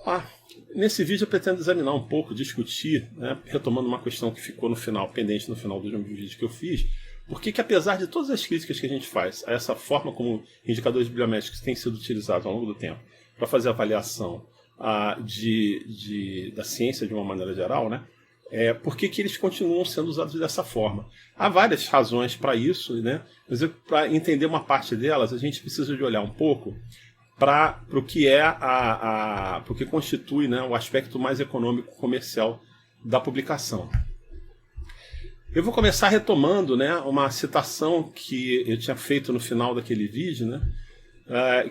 Ah, nesse vídeo eu pretendo examinar um pouco, discutir, né, retomando uma questão que ficou no final, pendente no final dos vídeos que eu fiz, porque apesar de todas as críticas que a gente faz a essa forma como indicadores bibliométricos têm sido utilizados ao longo do tempo para fazer avaliação da ciência de uma maneira geral, né, por que eles continuam sendo usados dessa forma? Há várias razões para isso, né, mas para entender uma parte delas, a gente precisa de olhar um pouco para o que pro que constitui, né, o aspecto mais econômico comercial da publicação. Eu vou começar retomando, né, uma citação que eu tinha feito no final daquele vídeo, né,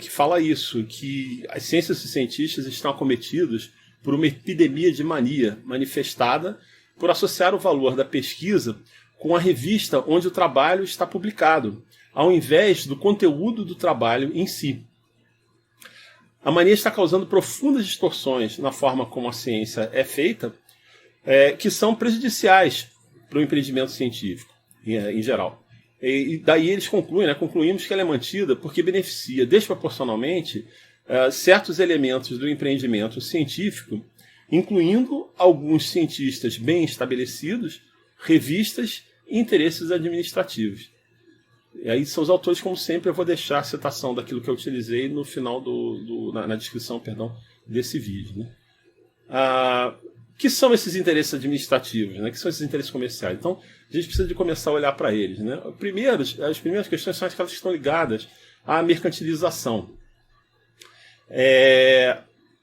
que fala isso, que as ciências e cientistas estão acometidos por uma epidemia de mania manifestada por associar o valor da pesquisa com a revista onde o trabalho está publicado, ao invés do conteúdo do trabalho em si. A mania está causando profundas distorções na forma como a ciência é feita, que são prejudiciais para o empreendimento científico, em geral. E daí eles concluem, né, concluímos que ela é mantida porque beneficia desproporcionalmente certos elementos do empreendimento científico, incluindo alguns cientistas bem estabelecidos, revistas e interesses administrativos. E aí são os autores, como sempre, eu vou deixar a citação daquilo que eu utilizei no final na descrição, perdão, desse vídeo. Né? Que são esses interesses administrativos, né? Que são esses interesses comerciais? Então, a gente precisa de começar a olhar para eles. Né? As primeiras questões são aquelas que estão ligadas à mercantilização.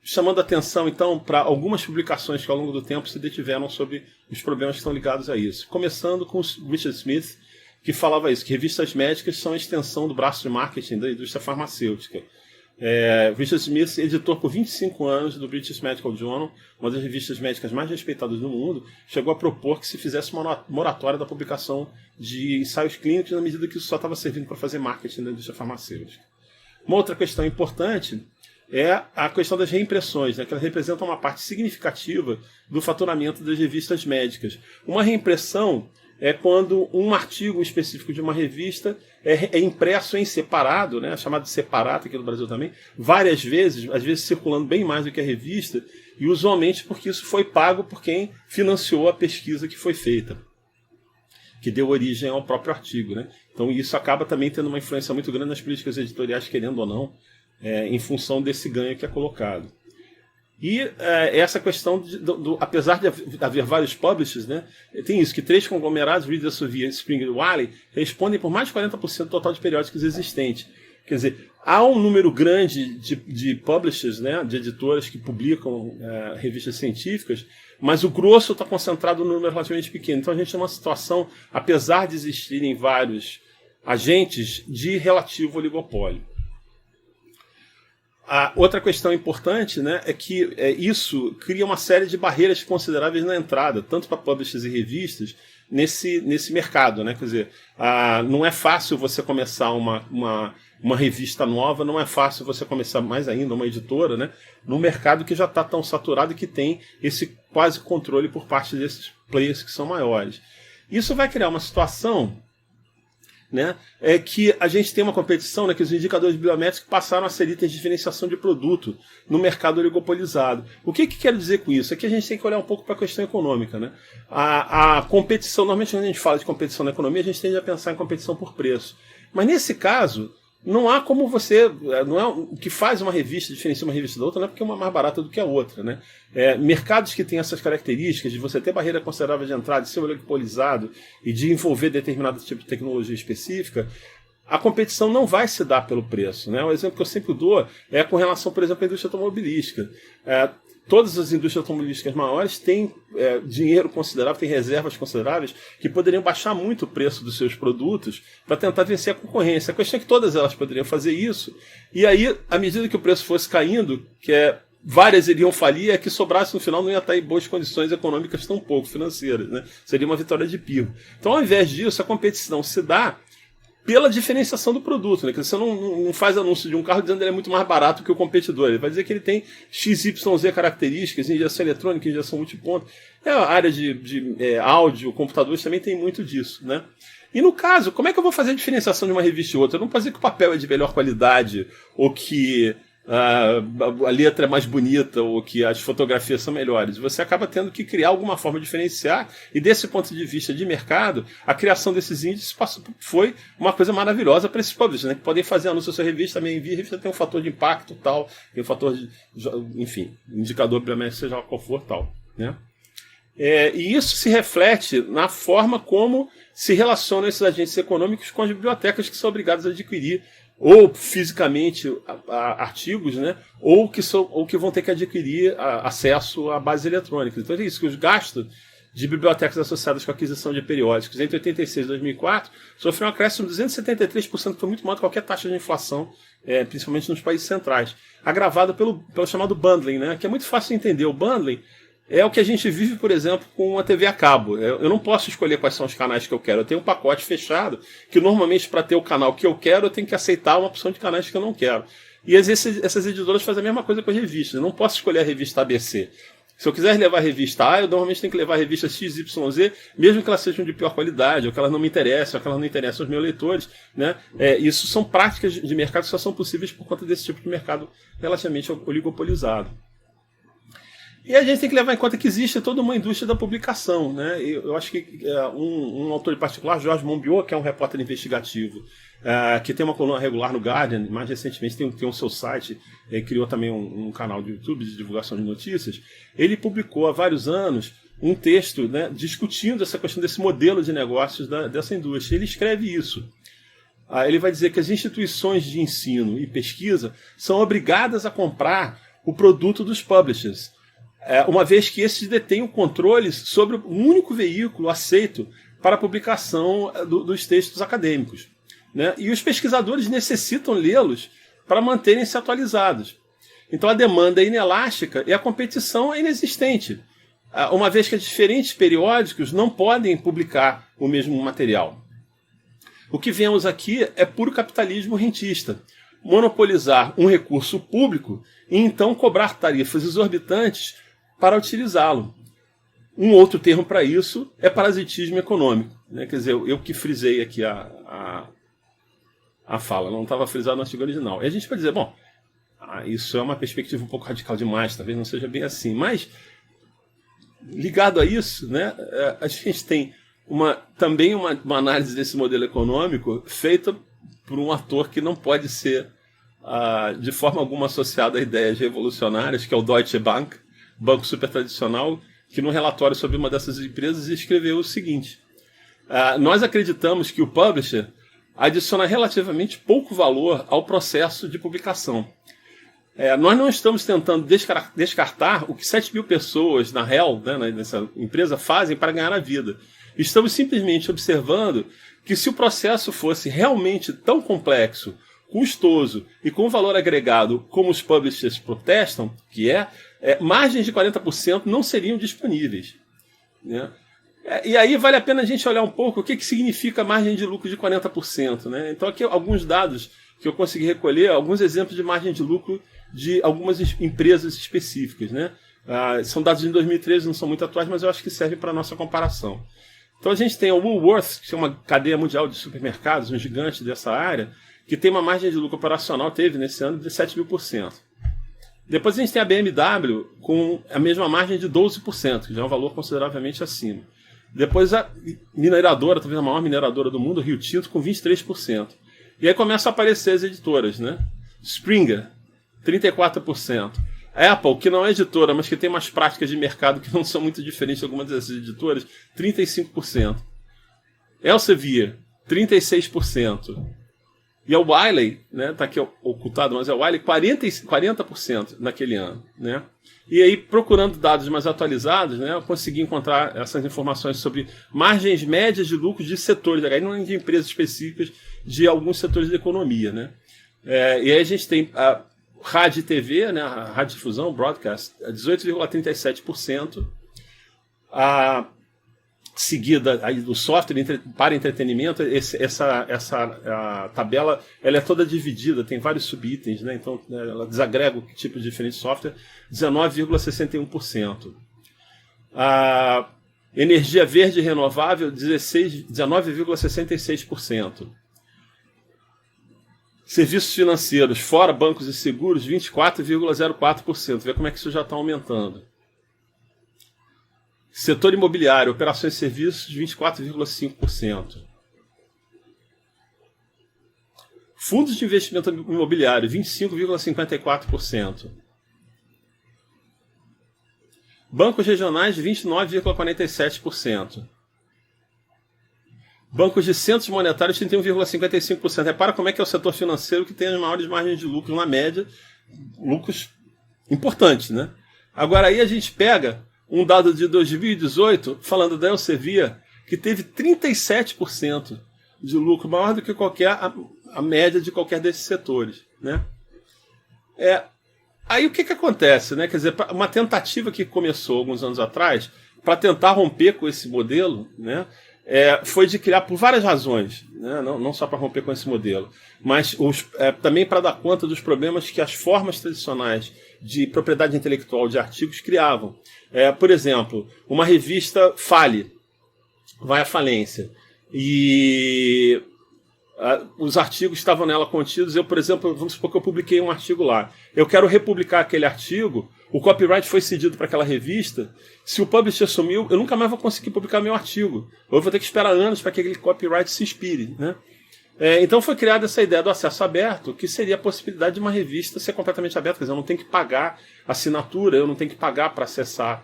Chamando atenção, então, para algumas publicações que ao longo do tempo se detiveram sobre os problemas que estão ligados a isso. Começando com o Richard Smith, que falava isso, que revistas médicas são a extensão do braço de marketing da indústria farmacêutica. Richard Smith, editor por 25 anos do British Medical Journal, uma das revistas médicas mais respeitadas do mundo, chegou a propor que se fizesse uma moratória da publicação de ensaios clínicos na medida que isso só estava servindo para fazer marketing da indústria farmacêutica. Uma outra questão importante é a questão das reimpressões, né, que elas representam uma parte significativa do faturamento das revistas médicas. Uma reimpressão é quando um artigo específico de uma revista é impresso em separado, né, chamado de separata aqui no Brasil também, várias vezes, às vezes circulando bem mais do que a revista, e usualmente porque isso foi pago por quem financiou a pesquisa que foi feita, que deu origem ao próprio artigo. Né? Então isso acaba também tendo uma influência muito grande nas políticas editoriais, querendo ou não, em função desse ganho que é colocado. E essa questão, apesar de haver vários publishers, né, tem isso, que 3 conglomerados, Reader, Elsevier, Springer e Wiley, respondem por mais de 40% do total de periódicos existentes. Quer dizer, há um número grande de publishers, né, de editoras que publicam revistas científicas, mas o grosso está concentrado num número relativamente pequeno. Então a gente tem uma situação, apesar de existirem vários agentes, de relativo oligopólio. A outra questão importante, né, é que isso cria uma série de barreiras consideráveis na entrada, tanto para publishers e revistas, nesse mercado. Né? Quer dizer, não é fácil você começar uma revista nova, não é fácil você começar mais ainda uma editora, né, num mercado que já está tão saturado e que tem esse quase controle por parte desses players que são maiores. Isso vai criar uma situação, né, que a gente tem uma competição, né, que os indicadores bibliométricos passaram a ser itens de diferenciação de produto no mercado oligopolizado. O que quero dizer com isso? É que a gente tem que olhar um pouco para a questão econômica. Né? A competição, normalmente quando a gente fala de competição na economia, a gente tende a pensar em competição por preço. Mas nesse caso, não há como você... Não é o que faz uma revista, diferencia uma revista da outra, não é porque uma é mais barata do que a outra. Né? Mercados que têm essas características de você ter barreira considerável de entrada, de ser oligopolizado e de envolver determinado tipo de tecnologia específica, a competição não vai se dar pelo preço. Né? O exemplo que eu sempre dou é com relação, por exemplo, à indústria automobilística. Todas as indústrias automobilísticas maiores têm dinheiro considerável, têm reservas consideráveis que poderiam baixar muito o preço dos seus produtos para tentar vencer a concorrência. A questão é que todas elas poderiam fazer isso, e aí, à medida que o preço fosse caindo, várias iriam falir, que sobrasse no final não ia estar em boas condições econômicas tão pouco financeiras. Né? Seria uma vitória de pio. Então, ao invés disso, a competição se dá pela diferenciação do produto. Né? Você não faz anúncio de um carro dizendo que ele é muito mais barato que o competidor. Ele vai dizer que ele tem XYZ características, injeção eletrônica, injeção multiponto. A área de áudio, computadores também tem muito disso. Né? E no caso, como é que eu vou fazer a diferenciação de uma revista e outra? Eu não vou dizer que o papel é de melhor qualidade ou que a letra é mais bonita ou que as fotografias são melhores. Você acaba tendo que criar alguma forma de diferenciar, e desse ponto de vista de mercado, a criação desses índices foi uma coisa maravilhosa para esses publishers, né, que podem fazer anúncio na sua revista, também envia, a revista tem um fator de impacto tal, tem um fator de, enfim, indicador obviamente seja qual for tal, né? E isso se reflete na forma como se relacionam esses agentes econômicos com as bibliotecas que são obrigadas a adquirir ou fisicamente artigos, né, ou que vão ter que adquirir acesso à base eletrônica. Então é isso, que os gastos de bibliotecas associadas com a aquisição de periódicos entre 86 e 2004 sofreram um acréscimo de 273%, que foi muito maior do que qualquer taxa de inflação, principalmente nos países centrais, agravada pelo chamado bundling, né, que é muito fácil de entender. O bundling é o que a gente vive, por exemplo, com a TV a cabo. Eu não posso escolher quais são os canais que eu quero. Eu tenho um pacote fechado que, normalmente, para ter o canal que eu quero, eu tenho que aceitar uma opção de canais que eu não quero. E essas editoras fazem a mesma coisa com as revistas. Eu não posso escolher a revista ABC. Se eu quiser levar a revista A, eu normalmente tenho que levar a revista XYZ, mesmo que elas sejam de pior qualidade, ou que elas não me interessem, ou que elas não interessem aos meus leitores, né? Isso são práticas de mercado que só são possíveis por conta desse tipo de mercado relativamente oligopolizado. E a gente tem que levar em conta que existe toda uma indústria da publicação, né? Eu acho que um autor em particular, Jorge Monbiot, que é um repórter investigativo, que tem uma coluna regular no Guardian, mais recentemente tem um seu site, criou também um canal de YouTube de divulgação de notícias. Ele publicou há vários anos um texto, né, discutindo essa questão desse modelo de negócios dessa indústria. Ele escreve isso. Ele vai dizer que as instituições de ensino e pesquisa são obrigadas a comprar o produto dos publishers, uma vez que esses detêm o controle sobre o único veículo aceito para a publicação dos textos acadêmicos, né? E os pesquisadores necessitam lê-los para manterem-se atualizados. Então a demanda é inelástica e a competição é inexistente, uma vez que diferentes periódicos não podem publicar o mesmo material. O que vemos aqui é puro capitalismo rentista, monopolizar um recurso público e então cobrar tarifas exorbitantes para utilizá-lo. Um outro termo para isso é parasitismo econômico, né? Quer dizer, eu que frisei aqui a fala, não estava frisado no artigo original. E a gente pode dizer, bom, isso é uma perspectiva um pouco radical demais, talvez não seja bem assim, mas ligado a isso, né, a gente tem também uma análise desse modelo econômico feita por um ator que não pode ser de forma alguma associado a ideias revolucionárias, que é o Deutsche Bank, banco super tradicional, que no relatório sobre uma dessas empresas escreveu o seguinte: nós acreditamos que o publisher adiciona relativamente pouco valor ao processo de publicação. Nós não estamos tentando descartar o que 7 mil pessoas na Hell, né, nessa empresa, fazem para ganhar a vida. Estamos simplesmente observando que se o processo fosse realmente tão complexo, custoso e com valor agregado como os publishers protestam, que margens de 40% não seriam disponíveis, né? E aí vale a pena a gente olhar um pouco o que significa margem de lucro de 40%, né? Então aqui alguns dados que eu consegui recolher, alguns exemplos de margem de lucro de algumas empresas específicas, né? São dados de 2013, não são muito atuais, mas eu acho que servem para a nossa comparação. Então a gente tem a Woolworths, que é uma cadeia mundial de supermercados, um gigante dessa área, que tem uma margem de lucro operacional, teve nesse ano, de 7 mil%. Depois a gente tem a BMW com a mesma margem de 12%, que já é um valor consideravelmente acima. Depois a mineradora, talvez a maior mineradora do mundo, Rio Tinto, com 23%. E aí começam a aparecer as editoras, né? Springer, 34%. Apple, que não é editora, mas que tem umas práticas de mercado que não são muito diferentes de algumas dessas editoras, 35%. Elsevier, 36%. E a Wiley, né, tá aqui ocultado, mas a Wiley, 40% naquele ano, né? E aí, procurando dados mais atualizados, né, eu consegui encontrar essas informações sobre margens médias de lucro de setores, aí não de empresas específicas, de alguns setores da economia, né? E aí a gente tem a rádio e TV, né, a radiodifusão, broadcast, 18,37%. Seguida aí do software para entretenimento, essa tabela ela é toda dividida, tem vários subitens, né? Então ela desagrega o tipo de diferente software, 19,61%. A energia verde renovável, 19,66%. Serviços financeiros, fora bancos e seguros, 24,04%. Vê como é que isso já está aumentando. Setor imobiliário, operações e serviços, 24,5%. Fundos de investimento imobiliário, 25,54%. Bancos regionais, 29,47%. Bancos de centros monetários, 31,55%. Repara como é que é o setor financeiro que tem as maiores margens de lucro na média. Lucros importantes, né? Agora aí a gente pega um dado de 2018, falando da Elsevier, que teve 37% de lucro, maior do que a média de qualquer desses setores, né? Aí o que acontece, né? Quer dizer, uma tentativa que começou alguns anos atrás para tentar romper com esse modelo, né? Foi de criar, por várias razões, né? Não só para romper com esse modelo, mas também para dar conta dos problemas que as formas tradicionais de propriedade intelectual de artigos criavam. Por exemplo, uma revista fale, vai à falência, e os artigos estavam nela contidos. Eu, por exemplo, vamos supor que eu publiquei um artigo lá. Eu quero republicar aquele artigo, o copyright foi cedido para aquela revista. Se o publisher sumiu, eu nunca mais vou conseguir publicar meu artigo. Ou eu vou ter que esperar anos para que aquele copyright se expire, né? Então foi criada essa ideia do acesso aberto, que seria a possibilidade de uma revista ser completamente aberta. Quer dizer, eu não tenho que pagar assinatura, eu não tenho que pagar para acessar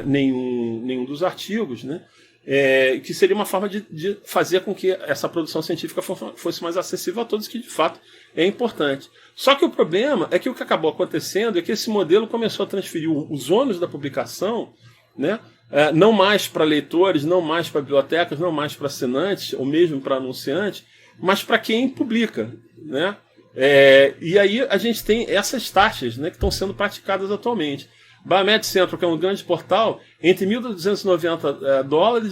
nenhum dos artigos, né? Que seria uma forma de fazer com que essa produção científica fosse mais acessível a todos, que de fato é importante. Só que o problema é que o que acabou acontecendo é que esse modelo começou a transferir os ônus da publicação, né, não mais para leitores, não mais para bibliotecas, não mais para assinantes, ou mesmo para anunciantes, mas para quem publica, né? E aí a gente tem essas taxas, né, que estão sendo praticadas atualmente. Biomed Central, que é um grande portal, entre $1.290 e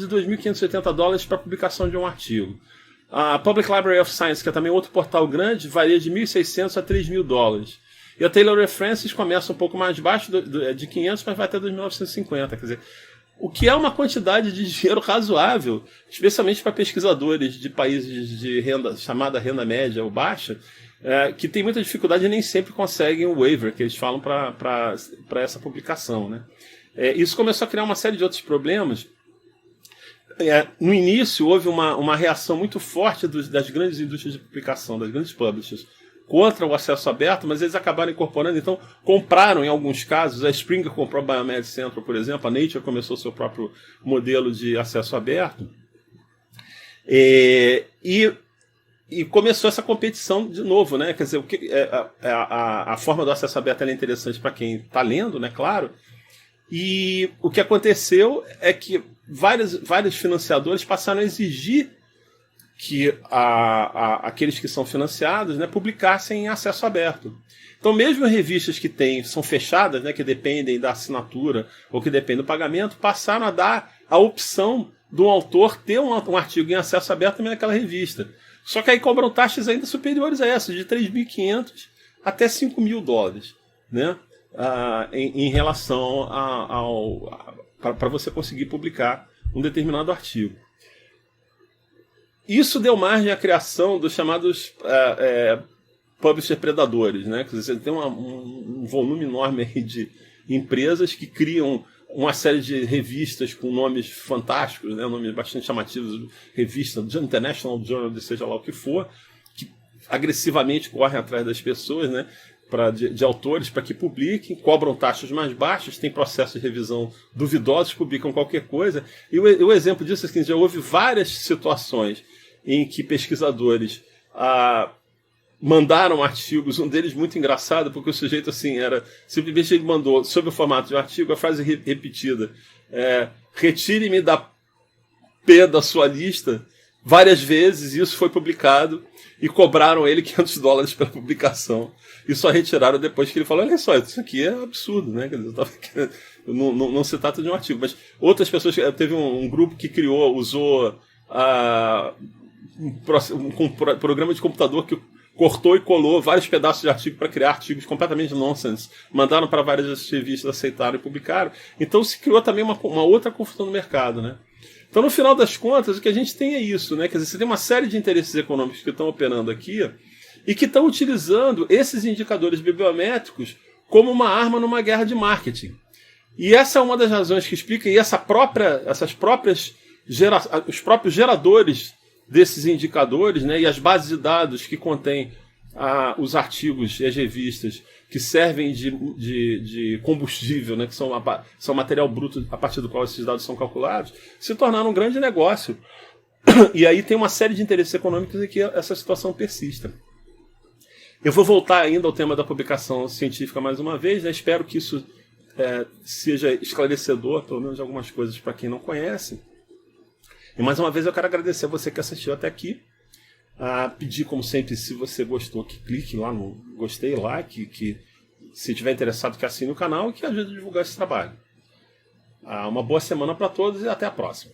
$2.580 para a publicação de um artigo. A Public Library of Science, que é também outro portal grande, varia de $1.600 a $3.000. E a Taylor References começa um pouco mais baixo, de 500, mas vai até 2.950. Quer dizer, o que é uma quantidade de dinheiro razoável, especialmente para pesquisadores de países de renda, chamada renda média ou baixa, que tem muita dificuldade e nem sempre conseguem o waiver que eles falam para essa publicação, né? Isso começou a criar uma série de outros problemas. No início houve uma reação muito forte das grandes indústrias de publicação, das grandes publishers, contra o acesso aberto, mas eles acabaram incorporando. Então compraram, em alguns casos, a Springer comprou a Biomed Central, por exemplo, a Nature começou seu próprio modelo de acesso aberto, e começou essa competição de novo, né? Quer dizer, a forma do acesso aberto é interessante para quem está lendo, né? Claro. E o que aconteceu é que vários financiadores passaram a exigir que aqueles que são financiados, né, publicassem em acesso aberto. Então, mesmo revistas que são fechadas, né, que dependem da assinatura ou que dependem do pagamento, passaram a dar a opção do autor ter um artigo em acesso aberto também naquela revista. Só que aí cobram taxas ainda superiores a essas, de $3.500 até $5.000, né? Em relação para você conseguir publicar um determinado artigo. Isso deu margem à criação dos chamados publisher predadores, né? Quer dizer, você tem um volume enorme aí de empresas que criam uma série de revistas com nomes fantásticos, né, nomes bastante chamativos, revista do International Journal, de seja lá o que for, que agressivamente correm atrás das pessoas, né, de autores para que publiquem, cobram taxas mais baixas, tem processos de revisão duvidosos, publicam qualquer coisa. E o exemplo disso é que já houve várias situações em que pesquisadores mandaram artigos, um deles muito engraçado, porque o sujeito assim simplesmente ele mandou, sob o formato de um artigo, a frase repetida, retire-me da P da sua lista, várias vezes, e isso foi publicado, e cobraram ele $500 pela publicação, e só retiraram depois que ele falou, olha só, isso aqui é absurdo, né? Quer dizer, não se trata de um artigo, mas outras pessoas, teve um grupo que usou um programa de computador que cortou e colou vários pedaços de artigo para criar artigos completamente nonsense. Mandaram para várias revistas, aceitaram e publicaram. Então se criou também uma outra confusão no mercado, né? Então, no final das contas, o que a gente tem é isso, né? Quer dizer, você tem uma série de interesses econômicos que estão operando aqui, e que estão utilizando esses indicadores bibliométricos como uma arma numa guerra de marketing. E essa é uma das razões que explica, e os próprios geradores desses indicadores, né, e as bases de dados que contêm os artigos e as revistas que servem de combustível, né, que são material bruto a partir do qual esses dados são calculados, se tornaram um grande negócio. E aí tem uma série de interesses econômicos em que essa situação persista. Eu vou voltar ainda ao tema da publicação científica mais uma vez, né? Espero que isso seja esclarecedor, pelo menos de algumas coisas para quem não conhece. E mais uma vez eu quero agradecer a você que assistiu até aqui. Pedir, como sempre, se você gostou, que clique lá no gostei, like, que se estiver interessado, que assine o canal e que ajude a divulgar esse trabalho. Uma boa semana para todos e até a próxima.